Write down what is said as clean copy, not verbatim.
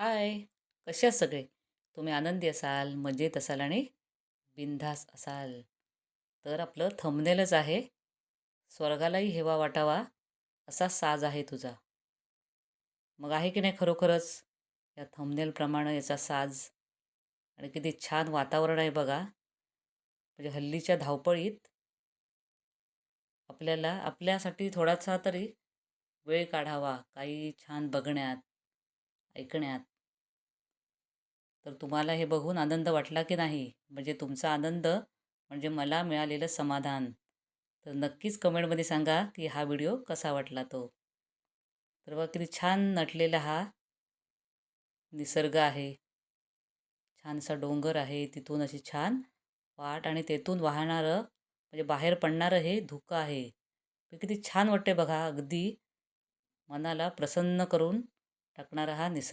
हाय, कसे आहात सगळे? तुम्ही आनंदी असाल, मजेत असाल आणि बिनधास्त असाल. तर आपलं थंबनेलच आहे, स्वर्गालाही हेवा वाटावा असा साज आहे तुझा. मग आहे की नाही खरोखरच या थंबनेलप्रमाणे याचा साज आणि किती छान वातावरण आहे बघा. म्हणजे हल्लीच्या धावपळीत आपल्याला आपल्यासाठी थोडासा तरी वेळ काढावा, काही छान बघण्यात, ऐकण्यात. तर तुम्हाला हे बघून आनंद वाटला की नाही? म्हणजे तुमचा आनंद म्हणजे मला मिळालेलं समाधान. तर नक्कीच कमेंटमध्ये सांगा की हा व्हिडिओ कसा वाटला तो. तर बघा किती छान नटलेला हा निसर्ग आहे. छानसा डोंगर आहे. तिथून अशी छान वाट आणि तेथून वाहणारं म्हणजे बाहेर पडणारं हे धुकं आहे. ते किती छान वाटते बघा. अगदी मनाला प्रसन्न करून टाकणारा हा निसर्ग.